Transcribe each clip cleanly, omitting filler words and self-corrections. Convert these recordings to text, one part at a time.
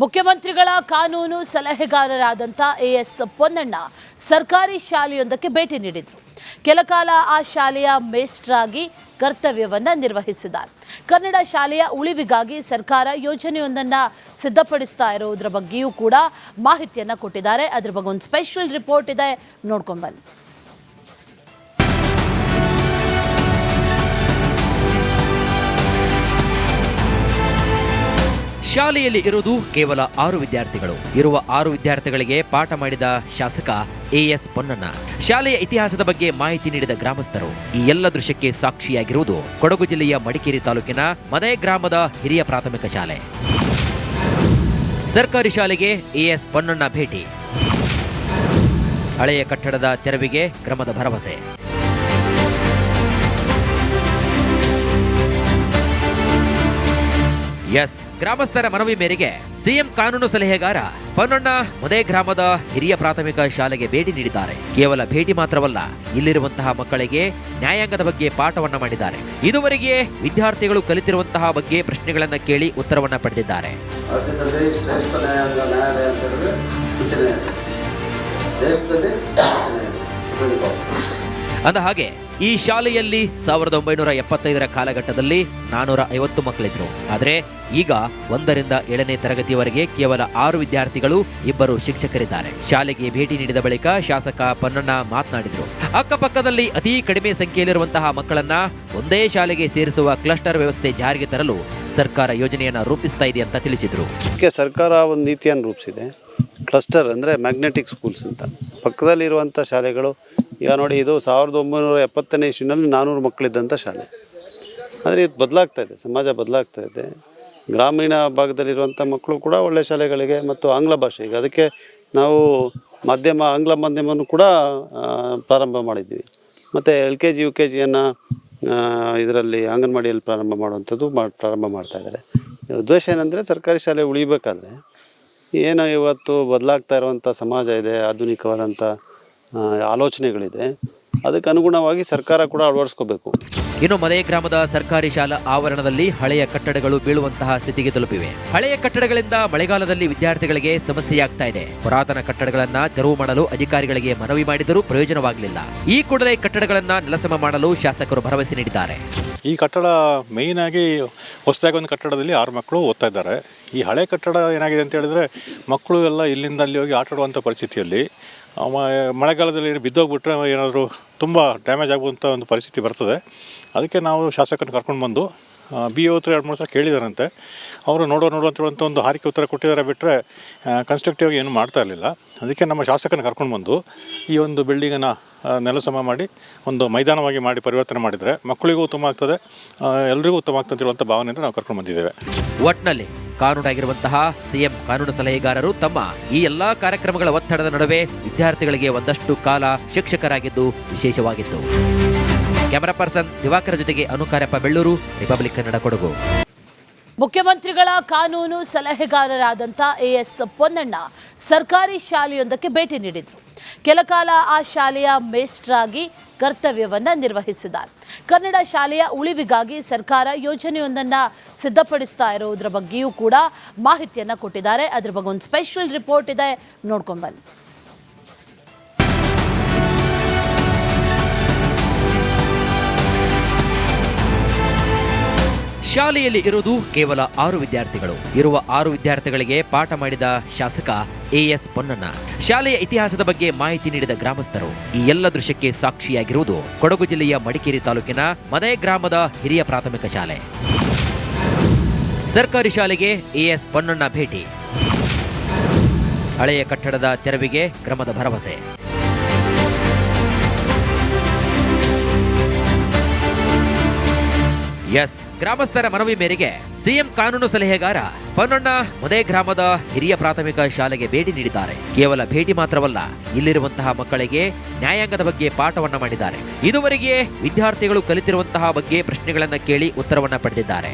ಮುಖ್ಯಮಂತ್ರಿಗಳ ಕಾನೂನು ಸಲಹೆಗಾರರಾದಂಥ ಎಎಸ್ ಪೊನ್ನಣ್ಣ ಸರ್ಕಾರಿ ಶಾಲೆಯೊಂದಕ್ಕೆ ಭೇಟಿ ನೀಡಿದರು. ಕೆಲಕಾಲ ಆ ಶಾಲೆಯ ಮೇಸ್ಟ್ರಾಗಿ ಕರ್ತವ್ಯವನ್ನ ನಿರ್ವಹಿಸಿದ್ದಾರೆ. ಕನ್ನಡ ಶಾಲೆಯ ಉಳಿವಿಗಾಗಿ ಸರ್ಕಾರ ಯೋಜನೆಯೊಂದನ್ನು ಸಿದ್ಧಪಡಿಸ್ತಾ ಇರೋದ್ರ ಬಗ್ಗೆಯೂ ಕೂಡ ಮಾಹಿತಿಯನ್ನು ಕೊಟ್ಟಿದ್ದಾರೆ. ಅದ್ರ ಬಗ್ಗೆ ಒಂದು ಸ್ಪೆಷಲ್ ರಿಪೋರ್ಟ್ ಇದೆ, ನೋಡ್ಕೊಂಡು ಬನ್ನಿ. ಶಾಲೆಯಲ್ಲಿ ಇರುವುದು ಕೇವಲ 6 ವಿದ್ಯಾರ್ಥಿಗಳು. ಇರುವ 6 ವಿದ್ಯಾರ್ಥಿಗಳಿಗೆ ಪಾಠ ಮಾಡಿದ ಶಾಸಕ ಎಎಸ್ ಪೊನ್ನಣ್ಣ, ಶಾಲೆಯ ಇತಿಹಾಸದ ಬಗ್ಗೆ ಮಾಹಿತಿ ನೀಡಿದ ಗ್ರಾಮಸ್ಥರು. ಈ ಎಲ್ಲ ದೃಶ್ಯಕ್ಕೆ ಸಾಕ್ಷಿಯಾಗಿರುವುದು ಕೊಡಗು ಜಿಲ್ಲೆಯ ಮಡಿಕೇರಿ ತಾಲೂಕಿನ ಮದೆ ಗ್ರಾಮದ ಹಿರಿಯ ಪ್ರಾಥಮಿಕ ಶಾಲೆ. ಸರ್ಕಾರಿ ಶಾಲೆಗೆ ಎಎಸ್ ಪೊನ್ನಣ್ಣ ಭೇಟಿ, ಹಳೆಯ ಕಟ್ಟಡದ ತೆರವಿಗೆ ಕ್ರಮದ ಭರವಸೆ. ಎಸ್, ಗ್ರಾಮಸ್ಥರ ಮನವಿ ಮೇರೆಗೆ ಸಿಎಂ ಕಾನೂನು ಸಲಹೆಗಾರ ಪೊನ್ನಣ್ಣ ಮದೆ ಗ್ರಾಮದ ಹಿರಿಯ ಪ್ರಾಥಮಿಕ ಶಾಲೆಗೆ ಭೇಟಿ ನೀಡಿದ್ದಾರೆ. ಕೇವಲ ಭೇಟಿ ಮಾತ್ರವಲ್ಲ, ಇಲ್ಲಿರುವಂತಹ ಮಕ್ಕಳಿಗೆ ನ್ಯಾಯಾಂಗದ ಬಗ್ಗೆ ಪಾಠವನ್ನ ಮಾಡಿದ್ದಾರೆ. ಇದುವರೆಗೆ ವಿದ್ಯಾರ್ಥಿಗಳು ಕಲಿತಿರುವಂತಹ ಬಗ್ಗೆ ಪ್ರಶ್ನೆಗಳನ್ನ ಕೇಳಿ ಉತ್ತರವನ್ನ ಪಡೆದಿದ್ದಾರೆ. ಅಂದ ಹಾಗೆ ಈ ಶಾಲೆಯಲ್ಲಿ 1975ರ ಕಾಲಘಟ್ಟದಲ್ಲಿ 450 ಮಕ್ಕಳಿದ್ರು. ಆದರೆ ಈಗ 1ರಿಂದ 7ನೇ ತರಗತಿಯವರೆಗೆ ಕೇವಲ 6 ವಿದ್ಯಾರ್ಥಿಗಳು, 2 ಶಿಕ್ಷಕರಿದ್ದಾರೆ. ಶಾಲೆಗೆ ಭೇಟಿ ನೀಡಿದ ಬಳಿಕ ಶಾಸಕ ಪೊನ್ನಣ್ಣ ಮಾತನಾಡಿದರು. ಅಕ್ಕಪಕ್ಕದಲ್ಲಿ ಅತಿ ಕಡಿಮೆ ಸಂಖ್ಯೆಯಲ್ಲಿರುವಂತಹ ಮಕ್ಕಳನ್ನ ಒಂದೇ ಶಾಲೆಗೆ ಸೇರಿಸುವ ಕ್ಲಸ್ಟರ್ ವ್ಯವಸ್ಥೆ ಜಾರಿಗೆ ತರಲು ಸರ್ಕಾರ ಯೋಜನೆಯನ್ನ ರೂಪಿಸ್ತಾ ಇದೆ ಅಂತ ತಿಳಿಸಿದರು. ಸರ್ಕಾರ ಒಂದು ನೀತಿಯನ್ನು ರೂಪಿಸಿದೆ. ಕ್ಲಸ್ಟರ್ ಅಂದರೆ ಮ್ಯಾಗ್ನೆಟಿಕ್ ಸ್ಕೂಲ್ಸ್ ಅಂತ. ಪಕ್ಕದಲ್ಲಿರುವಂಥ ಶಾಲೆಗಳು ಈಗ ನೋಡಿ, ಇದು 1970ನೇ ಇಸ್ವಿನಲ್ಲಿ 400 ಮಕ್ಕಳಿದ್ದಂಥ ಶಾಲೆ. ಆದರೆ ಇದು ಬದಲಾಗ್ತಾ ಇದೆ, ಸಮಾಜ ಬದಲಾಗ್ತಾ ಇದೆ. ಗ್ರಾಮೀಣ ಭಾಗದಲ್ಲಿರುವಂಥ ಮಕ್ಕಳು ಕೂಡ ಒಳ್ಳೆಯ ಶಾಲೆಗಳಿಗೆ ಮತ್ತು ಆಂಗ್ಲ ಭಾಷೆ, ಈಗ ಅದಕ್ಕೆ ನಾವು ಆಂಗ್ಲ ಮಾಧ್ಯಮವನ್ನು ಕೂಡ ಪ್ರಾರಂಭ ಮಾಡಿದ್ವಿ. ಮತ್ತು LKG UKGಯನ್ನು ಇದರಲ್ಲಿ ಅಂಗನವಾಡಿಯಲ್ಲಿ ಪ್ರಾರಂಭ ಮಾಡ್ತಾ ಇದ್ದಾರೆ. ಉದ್ದೇಶ ಏನಂದರೆ ಸರ್ಕಾರಿ ಶಾಲೆ ಉಳಿಬೇಕಾದ್ರೆ ಏನು ಇವತ್ತು ಬದಲಾಗ್ತಾ ಇರುವಂಥ ಸಮಾಜ ಇದೆ, ಆಧುನಿಕವಾದಂಥ ಆಲೋಚನೆಗಳಿದೆ, ಅದಕ್ಕೆ ಅನುಗುಣವಾಗಿ ಸರ್ಕಾರ ಕೂಡ ಅಳವಡಿಸ್ಕೋಬೇಕು. ಇನ್ನು ಮದೆ ಗ್ರಾಮದ ಸರ್ಕಾರಿ ಶಾಲಾ ಆವರಣದಲ್ಲಿ ಹಳೆಯ ಕಟ್ಟಡಗಳು ಬೀಳುವಂತಹ ಸ್ಥಿತಿಗೆ ತಲುಪಿವೆ. ಹಳೆಯ ಕಟ್ಟಡಗಳಿಂದ ಮಳೆಗಾಲದಲ್ಲಿ ವಿದ್ಯಾರ್ಥಿಗಳಿಗೆ ಸಮಸ್ಯೆಯಾಗ್ತಾ ಇದೆ. ಪುರಾತನ ಕಟ್ಟಡಗಳನ್ನ ತೆರವು ಮಾಡಲು ಅಧಿಕಾರಿಗಳಿಗೆ ಮನವಿ ಮಾಡಿದರೂ ಪ್ರಯೋಜನವಾಗಲಿಲ್ಲ. ಈ ಕೂಡಲೇ ಕಟ್ಟಡಗಳನ್ನ ನೆಲಸಮ ಮಾಡಲು ಶಾಸಕರು ಭರವಸೆ ನೀಡಿದ್ದಾರೆ. ಈ ಕಟ್ಟಡ ಮೇಯ್ನ್ ಆಗಿ ಹೊಸದಾಗಿ ಒಂದು ಕಟ್ಟಡದಲ್ಲಿ 6 ಮಕ್ಕಳು ಓದ್ತಾ ಇದ್ದಾರೆ. ಈ ಹಳೆ ಕಟ್ಟಡ ಏನಾಗಿದೆ ಅಂತ ಹೇಳಿದ್ರೆ, ಮಕ್ಕಳು ಎಲ್ಲ ಇಲ್ಲಿಂದ ಅಲ್ಲಿ ಹೋಗಿ ಆಟಾಡುವಂಥ ಪರಿಸ್ಥಿತಿಯಲ್ಲಿ ಮಳೆಗಾಲದಲ್ಲಿ ಬಿದ್ದೋಗ್ಬಿಟ್ರೆ ಏನಾದರೂ ತುಂಬ ಡ್ಯಾಮೇಜ್ ಆಗುವಂಥ ಒಂದು ಪರಿಸ್ಥಿತಿ ಬರ್ತದೆ. ಅದಕ್ಕೆ ನಾವು ಶಾಸಕರನ್ನು ಕರ್ಕೊಂಡು ಬಂದು BO ಹತ್ರ 2-3 ಸಲ ಕೇಳಿದಾರಂತೆ. ಅವರು ನೋಡೋ ಅಂತೇಳುವಂಥ ಒಂದು ಹಾರಿಕೆ ಉತ್ತರ ಕೊಟ್ಟಿದ್ದಾರೆ, ಬಿಟ್ಟರೆ ಕನ್ಸ್ಟ್ರಕ್ಟಿವ್ ಏನು ಮಾಡ್ತಾ ಇರಲಿಲ್ಲ. ಅದಕ್ಕೆ ನಮ್ಮ ಶಾಸಕರನ್ನು ಕರ್ಕೊಂಡು ಬಂದು ಈ ಒಂದು ಬಿಲ್ಡಿಂಗನ್ನು ನೆಲಸಮ ಮಾಡಿ ಒಂದು ಮೈದಾನವಾಗಿ ಮಾಡಿ ಪರಿವರ್ತನೆ ಮಾಡಿದರೆ ಮಕ್ಕಳಿಗೂ ಉತ್ತಮ ಆಗ್ತದೆ, ಎಲ್ರಿಗೂ ಉತ್ತಮ ಆಗ್ತದೆ ಅಂತೇಳುವಂಥ ಭಾವನೆಯಿಂದ ನಾವು ಕರ್ಕೊಂಡು ಬಂದಿದ್ದೇವೆ. ಒಟ್ನಲ್ಲಿ ಕಾನೂನಾಗಿರುವಂತಹ ಸಿಎಂ ಕಾನೂನು ಸಲಹೆಗಾರರು ತಮ್ಮ ಈ ಎಲ್ಲಾ ಕಾರ್ಯಕ್ರಮಗಳ ಒತ್ತಡದ ನಡುವೆ ವಿದ್ಯಾರ್ಥಿಗಳಿಗೆ ಒಂದಷ್ಟು ಕಾಲ ಶಿಕ್ಷಕರಾಗಿದ್ದು ವಿಶೇಷವಾಗಿತ್ತು. ಕ್ಯಾಮರಾ ಪರ್ಸನ್ ದಿವಾಕರ ಜೊತೆಗೆ ಅನುಕಾರಪ್ಪ, ಬೆಳ್ಳೂರು, ರಿಪಬ್ಲಿಕ್ ಕನ್ನಡ, ಕೊಡಗು. ಮುಖ್ಯಮಂತ್ರಿಗಳ ಕಾನೂನು ಸಲಹೆಗಾರರಾದಂಥ ಎಎಸ್ ಪೊನ್ನಣ್ಣ ಸರ್ಕಾರಿ ಶಾಲೆಯೊಂದಕ್ಕೆ ಭೇಟಿ ನೀಡಿದರು. ಕೆಲಕಾಲ ಆ ಶಾಲೆಯ ಮೇಸ್ಟ್ರಾಗಿ ಕರ್ತವ್ಯವನ್ನ ನಿರ್ವಹಿಸಿದ್ದಾರೆ. ಕನ್ನಡ ಶಾಲೆಯ ಉಳಿವಿಗಾಗಿ ಸರ್ಕಾರ ಯೋಜನೆಯೊಂದನ್ನು ಸಿದ್ಧಪಡಿಸ್ತಾ ಇರೋದ್ರ ಬಗ್ಗೆಯೂ ಕೂಡ ಮಾಹಿತಿಯನ್ನು ಕೊಟ್ಟಿದ್ದಾರೆ. ಅದ್ರ ಬಗ್ಗೆ ಒಂದು ಸ್ಪೆಷಲ್ ರಿಪೋರ್ಟ್ ಇದೆ, ನೋಡ್ಕೊಂಡು ಬನ್ನಿ. ಶಾಲೆಯಲ್ಲಿ ಇರುವುದು ಕೇವಲ 6 ವಿದ್ಯಾರ್ಥಿಗಳು. ಇರುವ 6 ವಿದ್ಯಾರ್ಥಿಗಳಿಗೆ ಪಾಠ ಮಾಡಿದ ಶಾಸಕ ಎಎಸ್ ಪೊನ್ನಣ್ಣ, ಶಾಲೆಯ ಇತಿಹಾಸದ ಬಗ್ಗೆ ಮಾಹಿತಿ ನೀಡಿದ ಗ್ರಾಮಸ್ಥರು. ಈ ಎಲ್ಲ ದೃಶ್ಯಕ್ಕೆ ಸಾಕ್ಷಿಯಾಗಿರುವುದು ಕೊಡಗು ಜಿಲ್ಲೆಯ ಮಡಿಕೇರಿ ತಾಲೂಕಿನ ಮದೆ ಗ್ರಾಮದ ಹಿರಿಯ ಪ್ರಾಥಮಿಕ ಶಾಲೆ. ಸರ್ಕಾರಿ ಶಾಲೆಗೆ ಎಎಸ್ ಪೊನ್ನಣ್ಣ ಭೇಟಿ, ಹಳೆಯ ಕಟ್ಟಡದ ತೆರವಿಗೆ ಕ್ರಮದ ಭರವಸೆ. ಎಸ್, ಗ್ರಾಮಸ್ಥರ ಮನವಿ ಮೇರೆಗೆ ಸಿಎಂ ಕಾನೂನು ಸಲಹೆಗಾರ ಪೊನ್ನಣ್ಣ ಮದೆ ಗ್ರಾಮದ ಹಿರಿಯ ಪ್ರಾಥಮಿಕ ಶಾಲೆಗೆ ಭೇಟಿ ನೀಡಿದ್ದಾರೆ. ಕೇವಲ ಭೇಟಿ ಮಾತ್ರವಲ್ಲ, ಇಲ್ಲಿರುವಂತಹ ಮಕ್ಕಳಿಗೆ ನ್ಯಾಯಾಂಗದ ಬಗ್ಗೆ ಪಾಠವನ್ನ ಮಾಡಿದ್ದಾರೆ. ಇದುವರೆಗೆ ವಿದ್ಯಾರ್ಥಿಗಳು ಕಲಿತಿರುವಂತಹ ಬಗ್ಗೆ ಪ್ರಶ್ನೆಗಳನ್ನ ಕೇಳಿ ಉತ್ತರವನ್ನ ಪಡೆದಿದ್ದಾರೆ.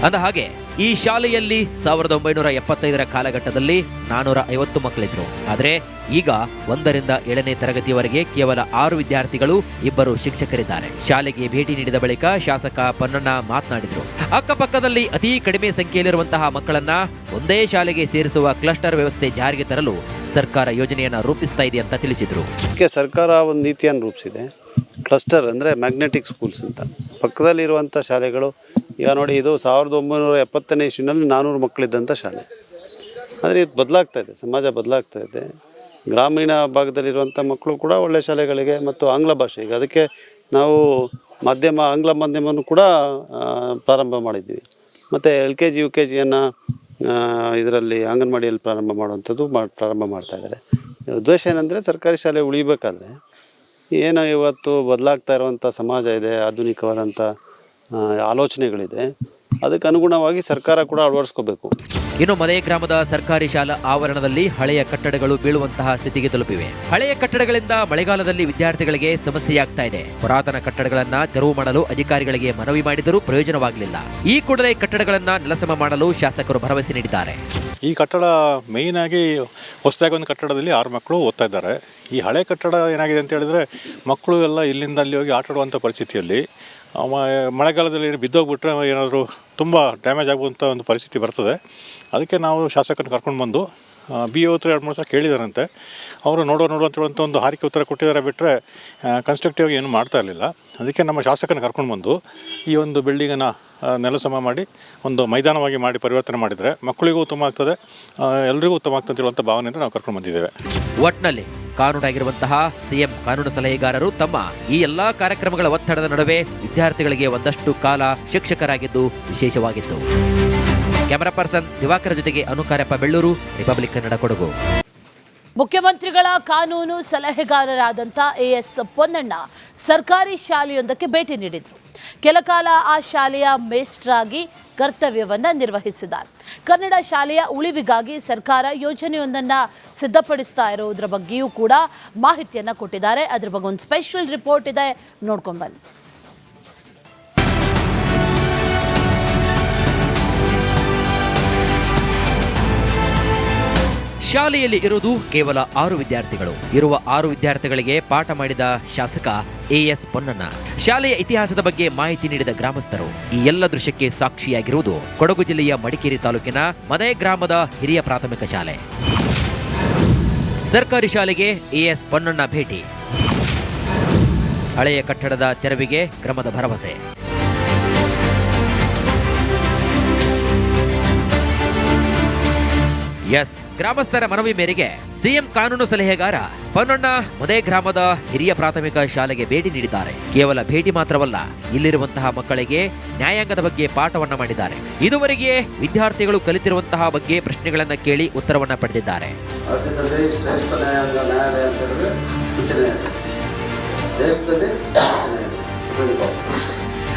ಅಂದ ಹಾಗೆ ಈ ಶಾಲೆಯಲ್ಲಿ 1975ರ ಕಾಲಘಟ್ಟದಲ್ಲಿ 450 ಮಕ್ಕಳಿದ್ರು. ಆದರೆ ಈಗ 1ರಿಂದ 7ನೇ ತರಗತಿಯವರೆಗೆ ಕೇವಲ 6 ವಿದ್ಯಾರ್ಥಿಗಳು, 2 ಶಿಕ್ಷಕರಿದ್ದಾರೆ. ಶಾಲೆಗೆ ಭೇಟಿ ನೀಡಿದ ಬಳಿಕ ಶಾಸಕ ಪೊನ್ನಣ್ಣ ಮಾತನಾಡಿದ್ರು. ಅಕ್ಕಪಕ್ಕದಲ್ಲಿ ಅತಿ ಕಡಿಮೆ ಸಂಖ್ಯೆಯಲ್ಲಿರುವಂತಹ ಮಕ್ಕಳನ್ನ ಒಂದೇ ಶಾಲೆಗೆ ಸೇರಿಸುವ ಕ್ಲಸ್ಟರ್ ವ್ಯವಸ್ಥೆ ಜಾರಿಗೆ ತರಲು ಸರ್ಕಾರ ಯೋಜನೆಯನ್ನ ರೂಪಿಸ್ತಾ ಇದೆ ಅಂತ ತಿಳಿಸಿದ್ರು. ಸರ್ಕಾರ ಒಂದು ನೀತಿಯನ್ನು ರೂಪಿಸಿದೆ. ಕ್ಲಸ್ಟರ್ ಅಂದರೆ ಮ್ಯಾಗ್ನೆಟಿಕ್ ಸ್ಕೂಲ್ಸ್ ಅಂತ. ಪಕ್ಕದಲ್ಲಿರುವಂಥ ಶಾಲೆಗಳು ಈಗ ನೋಡಿ, ಇದು 1970ನೇ ಇಸ್ವಿನಲ್ಲಿ 400 ಮಕ್ಕಳಿದ್ದಂಥ ಶಾಲೆ. ಆದರೆ ಇದು ಬದಲಾಗ್ತಾ ಇದೆ, ಸಮಾಜ ಬದಲಾಗ್ತಾ ಇದೆ. ಗ್ರಾಮೀಣ ಭಾಗದಲ್ಲಿರುವಂಥ ಮಕ್ಕಳು ಕೂಡ ಒಳ್ಳೆಯ ಶಾಲೆಗಳಿಗೆ ಮತ್ತು ಆಂಗ್ಲ ಭಾಷೆ, ಈಗ ಅದಕ್ಕೆ ನಾವು ಆಂಗ್ಲ ಮಾಧ್ಯಮವನ್ನು ಕೂಡ ಪ್ರಾರಂಭ ಮಾಡಿದ್ವಿ. ಮತ್ತು LKG UKGಯನ್ನು ಇದರಲ್ಲಿ ಅಂಗನವಾಡಿಯಲ್ಲಿ ಪ್ರಾರಂಭ ಮಾಡ್ತಾ ಇದ್ದಾರೆ. ಉದ್ದೇಶ ಏನಂದರೆ ಸರ್ಕಾರಿ ಶಾಲೆ ಉಳಿಬೇಕಾದ್ರೆ ಏನು ಇವತ್ತು ಬದಲಾಗ್ತಾ ಇರುವಂಥ ಸಮಾಜ ಇದೆ, ಆಧುನಿಕವಾದಂಥ ಆಲೋಚನೆಗಳಿದೆ, ಅದಕ್ಕೆ ಅನುಗುಣವಾಗಿ ಸರ್ಕಾರ ಕೂಡ ಅಳವಡಿಸ್ಕೋಬೇಕು. ಇನ್ನು ಮದೇ ಗ್ರಾಮದ ಸರ್ಕಾರಿ ಶಾಲಾ ಆವರಣದಲ್ಲಿ ಹಳೆಯ ಕಟ್ಟಡಗಳು ಬೀಳುವಂತಹ ಸ್ಥಿತಿಗೆ ತಲುಪಿವೆ. ಹಳೆಯ ಕಟ್ಟಡಗಳಿಂದ ಮಳೆಗಾಲದಲ್ಲಿ ವಿದ್ಯಾರ್ಥಿಗಳಿಗೆ ಸಮಸ್ಯೆಯಾಗ್ತಾ ಇದೆ. ಪುರಾತನ ಕಟ್ಟಡಗಳನ್ನ ತೆರವು ಮಾಡಲು ಅಧಿಕಾರಿಗಳಿಗೆ ಮನವಿ ಮಾಡಿದರೂ ಪ್ರಯೋಜನವಾಗಲಿಲ್ಲ. ಈ ಕೂಡಲೇ ಕಟ್ಟಡಗಳನ್ನ ನೆಲಸಮ ಮಾಡಲು ಶಾಸಕರು ಭರವಸೆ ನೀಡಿದ್ದಾರೆ. ಈ ಕಟ್ಟಡ ಮೇಯ್ನ್ ಆಗಿ ಹೊಸದಾಗಿ ಒಂದು ಕಟ್ಟಡದಲ್ಲಿ 6 ಮಕ್ಕಳು ಓದ್ತಾ ಇದ್ದಾರೆ. ಈ ಹಳೆ ಕಟ್ಟಡ ಏನಾಗಿದೆ ಅಂತ ಹೇಳಿದ್ರೆ ಮಕ್ಕಳು ಎಲ್ಲ ಇಲ್ಲಿಂದ ಅಲ್ಲಿ ಹೋಗಿ ಆಟಾಡುವಂಥ ಪರಿಸ್ಥಿತಿಯಲ್ಲಿ ಮಳೆಗಾಲದಲ್ಲಿ ಬಿದ್ದೋಗ್ಬಿಟ್ರೆ ಏನಾದರೂ ತುಂಬ ಡ್ಯಾಮೇಜ್ ಆಗುವಂಥ ಒಂದು ಪರಿಸ್ಥಿತಿ ಬರ್ತದೆ. ಅದಕ್ಕೆ ನಾವು ಶಾಸಕರನ್ನು ಕರ್ಕೊಂಡು ಬಂದು BO ಹತ್ರ 2-3 ಸಲ ಕೇಳಿದಾರಂತೆ. ಅವರು ನೋಡೋ ಅಂತ ಹೇಳುವಂಥ ಒಂದು ಹಾರಿಕೆ ಉತ್ತರ ಕೊಟ್ಟಿದ್ದಾರೆ, ಬಿಟ್ಟರೆ ಕನ್ಸ್ಟ್ರಕ್ಟಿವ್ ಏನು ಮಾಡ್ತಾ ಇರಲಿಲ್ಲ. ಅದಕ್ಕೆ ನಮ್ಮ ಶಾಸಕರನ್ನು ಕರ್ಕೊಂಡು ಬಂದು ಈ ಒಂದು ಬಿಲ್ಡಿಂಗನ್ನು ನೆಲಸಮ ಮಾಡಿ ಒಂದು ಮೈದಾನವಾಗಿ ಮಾಡಿ ಪರಿವರ್ತನೆ ಮಾಡಿದರೆ ಮಕ್ಕಳಿಗೂ ಉತ್ತಮ ಆಗ್ತದೆ, ಎಲ್ರಿಗೂ ಉತ್ತಮ ಆಗ್ತದೆ ಅಂತ ಹೇಳುವಂಥ ಭಾವನೆಯಿಂದ ನಾವು ಕರ್ಕೊಂಡು ಬಂದಿದ್ದೇವೆ. ಒಟ್ನಲ್ಲಿ ಕಾನೂನಾಗಿರುವಂತಹ CM ಕಾನೂನು ಸಲಹೆಗಾರರು ತಮ್ಮ ಈ ಎಲ್ಲಾ ಕಾರ್ಯಕ್ರಮಗಳ ಒತ್ತಡದ ನಡುವೆ ವಿದ್ಯಾರ್ಥಿಗಳಿಗೆ ಒಂದಷ್ಟು ಕಾಲ ಶಿಕ್ಷಕರಾಗಿದ್ದು ವಿಶೇಷವಾಗಿತ್ತು. ಕ್ಯಾಮರಾ ಪರ್ಸನ್ ದಿವಾಕರ ಜೊತೆಗೆ ಅನುಕಾರ್ಯಪ್ಪ, ಬೆಳ್ಳೂರು, ರಿಪಬ್ಲಿಕ್ ಕನ್ನಡ, ಕೊಡಗು. ಮುಖ್ಯಮಂತ್ರಿಗಳ ಕಾನೂನು ಸಲಹೆಗಾರರಾದಂಥ AS ಪೊನ್ನಣ್ಣ ಸರ್ಕಾರಿ ಶಾಲೆಯೊಂದಕ್ಕೆ ಭೇಟಿ ನೀಡಿದ್ರು. ಕೆಲಕಾಲ ಆ ಶಾಲೆಯ ಮೇಸ್ಟ್ರಾಗಿ ಕರ್ತವ್ಯವನ್ನ ನಿರ್ವಹಿಸಿದ್ದಾರೆ. ಕನ್ನಡ ಶಾಲೆಯ ಉಳಿವಿಗಾಗಿ ಸರ್ಕಾರ ಯೋಜನೆಯೊಂದನ್ನ ಸಿದ್ಧಪಡಿಸ್ತಾ ಇರೋದ್ರ ಬಗ್ಗೆಯೂ ಕೂಡ ಮಾಹಿತಿಯನ್ನ ಕೊಟ್ಟಿದ್ದಾರೆ. ಅದ್ರ ಬಗ್ಗೆ ಒಂದು ಸ್ಪೆಷಲ್ ರಿಪೋರ್ಟ್ ಇದೆ, ನೋಡ್ಕೊಂಡು ಬನ್ನಿ. ಶಾಲೆಯಲ್ಲಿ ಇರುವುದು ಕೇವಲ 6 ವಿದ್ಯಾರ್ಥಿಗಳು. ಇರುವ 6 ವಿದ್ಯಾರ್ಥಿಗಳಿಗೆ ಪಾಠ ಮಾಡಿದ ಶಾಸಕ AS ಪೊನ್ನಣ್ಣ. ಶಾಲೆಯ ಇತಿಹಾಸದ ಬಗ್ಗೆ ಮಾಹಿತಿ ನೀಡಿದ ಗ್ರಾಮಸ್ಥರು. ಈ ಎಲ್ಲ ದೃಶ್ಯಕ್ಕೆ ಸಾಕ್ಷಿಯಾಗಿರುವುದು ಕೊಡಗು ಜಿಲ್ಲೆಯ ಮಡಿಕೇರಿ ತಾಲೂಕಿನ ಮದೇ ಗ್ರಾಮದ ಹಿರಿಯ ಪ್ರಾಥಮಿಕ ಶಾಲೆ. ಸರ್ಕಾರಿ ಶಾಲೆಗೆ AS ಪೊನ್ನಣ್ಣ ಭೇಟಿ. ಹಳೆಯ ಕಟ್ಟಡದ ತೆರವಿಗೆ ಕ್ರಮದ ಭರವಸೆ. ಗ್ರಾಮಸ್ಥರ ಮನವಿ ಮೇರೆಗೆ CM ಕಾನೂನು ಸಲಹೆಗಾರ ಪೊನ್ನಣ್ಣ ಮದೇ ಗ್ರಾಮದ ಹಿರಿಯ ಪ್ರಾಥಮಿಕ ಶಾಲೆಗೆ ಭೇಟಿ ನೀಡಿದ್ದಾರೆ. ಕೇವಲ ಭೇಟಿ ಮಾತ್ರವಲ್ಲ, ಇಲ್ಲಿರುವಂತಹ ಮಕ್ಕಳಿಗೆ ನ್ಯಾಯಾಂಗದ ಬಗ್ಗೆ ಪಾಠವನ್ನ ಮಾಡಿದ್ದಾರೆ. ಇದುವರೆಗೆ ವಿದ್ಯಾರ್ಥಿಗಳು ಕಲಿತಿರುವಂತಹ ಬಗ್ಗೆ ಪ್ರಶ್ನೆಗಳನ್ನ ಕೇಳಿ ಉತ್ತರವನ್ನ ಪಡೆದಿದ್ದಾರೆ.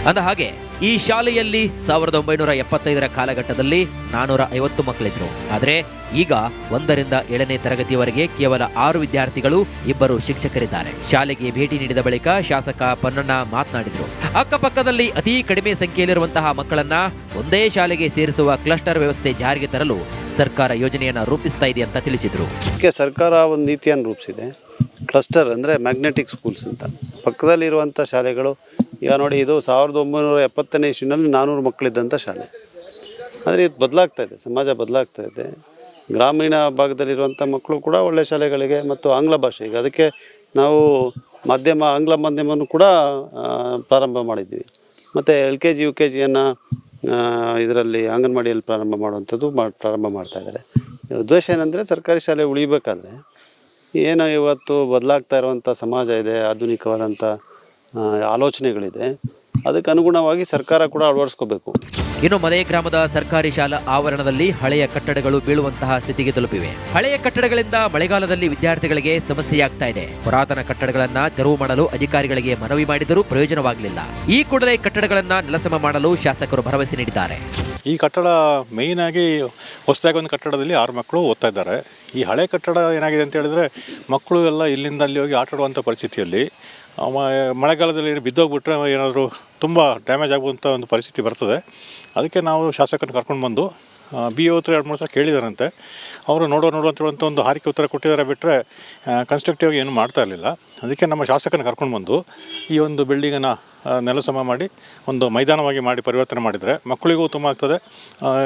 ಅಂದ ಹಾಗೆ ಈ ಶಾಲೆಯಲ್ಲಿ 1975ರ ಕಾಲಘಟ್ಟದಲ್ಲಿ 450 ಮಕ್ಕಳಿದ್ರು. ಆದರೆ ಈಗ 1ರಿಂದ 7ನೇ ತರಗತಿಯವರೆಗೆ ಕೇವಲ 6 ವಿದ್ಯಾರ್ಥಿಗಳು, 2 ಶಿಕ್ಷಕರಿದ್ದಾರೆ. ಶಾಲೆಗೆ ಭೇಟಿ ನೀಡಿದ ಬಳಿಕ ಶಾಸಕ ಪೊನ್ನಣ್ಣ ಮಾತನಾಡಿದ್ರು. ಅಕ್ಕಪಕ್ಕದಲ್ಲಿ ಅತಿ ಕಡಿಮೆ ಸಂಖ್ಯೆಯಲ್ಲಿರುವಂತಹ ಮಕ್ಕಳನ್ನ ಒಂದೇ ಶಾಲೆಗೆ ಸೇರಿಸುವ ಕ್ಲಸ್ಟರ್ ವ್ಯವಸ್ಥೆ ಜಾರಿಗೆ ತರಲು ಸರ್ಕಾರ ಯೋಜನೆಯನ್ನ ರೂಪಿಸ್ತಾ ಇದೆ ಅಂತ ತಿಳಿಸಿದ್ರು. ಸರ್ಕಾರ ಒಂದು ನೀತಿಯನ್ನು ರೂಪಿಸಿದೆ. ಕ್ಲಸ್ಟರ್ ಅಂದರೆ ಮ್ಯಾಗ್ನೆಟಿಕ್ ಸ್ಕೂಲ್ಸ್ ಅಂತ. ಪಕ್ಕದಲ್ಲಿರುವಂಥ ಶಾಲೆಗಳು ಈಗ ನೋಡಿ, ಇದು 1970ನೇ ಇಸ್ವಿನಲ್ಲಿ 400 ಮಕ್ಕಳಿದ್ದಂಥ ಶಾಲೆ. ಆದರೆ ಇದು ಬದಲಾಗ್ತಾ ಇದೆ, ಸಮಾಜ ಬದಲಾಗ್ತಾ ಇದೆ. ಗ್ರಾಮೀಣ ಭಾಗದಲ್ಲಿರುವಂಥ ಮಕ್ಕಳು ಕೂಡ ಒಳ್ಳೆಯ ಶಾಲೆಗಳಿಗೆ ಮತ್ತು ಆಂಗ್ಲ ಭಾಷೆ, ಈಗ ಅದಕ್ಕೆ ನಾವು ಆಂಗ್ಲ ಮಾಧ್ಯಮವನ್ನು ಕೂಡ ಪ್ರಾರಂಭ ಮಾಡಿದ್ವಿ. ಮತ್ತು LKG UKGಯನ್ನು ಇದರಲ್ಲಿ ಅಂಗನವಾಡಿಯಲ್ಲಿ ಪ್ರಾರಂಭ ಮಾಡ್ತಾ ಇದ್ದಾರೆ. ಉದ್ದೇಶ ಏನಂದರೆ ಸರ್ಕಾರಿ ಶಾಲೆ ಉಳಿಬೇಕಾದ್ರೆ ಏನು ಇವತ್ತು ಬದಲಾಗ್ತಾ ಇರುವಂಥ ಸಮಾಜ ಇದೆ, ಆಧುನಿಕವಾದಂಥ ಆಲೋಚನೆಗಳಿದೆ, ಅದಕ್ಕೆ ಅನುಗುಣವಾಗಿ ಸರ್ಕಾರ ಕೂಡ ಅಳವಡಿಸ್ಕೋಬೇಕು. ಇನ್ನು ಮದೇ ಗ್ರಾಮದ ಸರ್ಕಾರಿ ಶಾಲಾ ಆವರಣದಲ್ಲಿ ಹಳೆಯ ಕಟ್ಟಡಗಳು ಬೀಳುವಂತಹ ಸ್ಥಿತಿಗೆ ತಲುಪಿವೆ. ಹಳೆಯ ಕಟ್ಟಡಗಳಿಂದ ಮಳೆಗಾಲದಲ್ಲಿ ವಿದ್ಯಾರ್ಥಿಗಳಿಗೆ ಸಮಸ್ಯೆಯಾಗ್ತಾ ಇದೆ. ಪುರಾತನ ಕಟ್ಟಡಗಳನ್ನ ತೆರವು ಮಾಡಲು ಅಧಿಕಾರಿಗಳಿಗೆ ಮನವಿ ಮಾಡಿದರೂ ಪ್ರಯೋಜನವಾಗಲಿಲ್ಲ. ಈ ಕೂಡಲೇ ಕಟ್ಟಡಗಳನ್ನ ನೆಲಸಮ ಮಾಡಲು ಶಾಸಕರು ಭರವಸೆ ನೀಡಿದ್ದಾರೆ. ಈ ಕಟ್ಟಡ ಮೇಯ್ನ್ ಆಗಿ ಹೊಸದಾಗಿ ಒಂದು ಕಟ್ಟಡದಲ್ಲಿ 6 ಮಕ್ಕಳು ಓದ್ತಾ ಇದ್ದಾರೆ. ಈ ಹಳೆ ಕಟ್ಟಡ ಏನಾಗಿದೆ ಅಂತ ಹೇಳಿದ್ರೆ ಮಕ್ಕಳು ಎಲ್ಲ ಇಲ್ಲಿಂದ ಅಲ್ಲಿ ಹೋಗಿ ಆಟಾಡುವಂಥ ಪರಿಸ್ಥಿತಿಯಲ್ಲಿ ಮಳೆಗಾಲದಲ್ಲಿ ಬಿದ್ದೋಗ್ಬಿಟ್ರೆ ಏನಾದರೂ ತುಂಬ ಡ್ಯಾಮೇಜ್ ಆಗುವಂಥ ಒಂದು ಪರಿಸ್ಥಿತಿ ಬರ್ತದೆ. ಅದಕ್ಕೆ ನಾವು ಶಾಸಕರನ್ನ ಕರ್ಕೊಂಡು ಬಂದು BO ಹತ್ರ 2-3 ಸಲ ಕೇಳಿದಾರಂತೆ. ಅವರು ನೋಡೋ ಅಂತ ಹೇಳುವಂಥ ಒಂದು ಹಾರಿಕೆ ಉತ್ತರ ಕೊಟ್ಟಿದ್ದಾರೆ, ಬಿಟ್ಟರೆ ಕನ್ಸ್ಟ್ರಕ್ಟಿವ್ ಏನು ಮಾಡ್ತಾ ಇರಲಿಲ್ಲ. ಅದಕ್ಕೆ ನಮ್ಮ ಶಾಸಕರನ್ನ ಕರ್ಕೊಂಡು ಬಂದು ಈ ಒಂದು ಬಿಲ್ಡಿಂಗನ್ನು ನೆಲಸಮ ಮಾಡಿ ಒಂದು ಮೈದಾನವಾಗಿ ಮಾಡಿ ಪರಿವರ್ತನೆ ಮಾಡಿದರೆ ಮಕ್ಕಳಿಗೂ ಉತ್ತಮ ಆಗ್ತದೆ,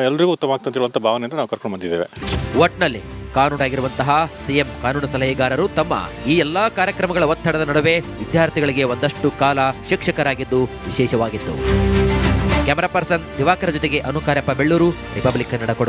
ಎಲ್ರಿಗೂ ಉತ್ತಮ ಆಗ್ತದೆ ಅಂತ ಹೇಳುವಂಥ ಭಾವನೆಯಿಂದ ನಾವು ಕರ್ಕೊಂಡು ಬಂದಿದ್ದೇವೆ. ಒಟ್ನಲ್ಲಿ ಕಾನೂನಾಗಿರುವಂತಹ ಸಿಎಂ ಕಾನೂನು ಸಲಹೆಗಾರರು ತಮ್ಮ ಈ ಎಲ್ಲಾ ಕಾರ್ಯಕ್ರಮಗಳ ಒತ್ತಡದ ನಡುವೆ ವಿದ್ಯಾರ್ಥಿಗಳಿಗೆ ಒಂದಷ್ಟು ಕಾಲ ಶಿಕ್ಷಕರಾಗಿದ್ದು ವಿಶೇಷವಾಗಿತ್ತು. ಕ್ಯಾಮರಾ ಪರ್ಸನ್ ದಿವಾಕರ ಜೊತೆಗೆ ಅನುಕಾರ್ಯಪ್ಪ, ಬೆಳ್ಳೂರು, ರಿಪಬ್ಲಿಕ್ ಕನ್ನಡ, ಕೊಡಗು.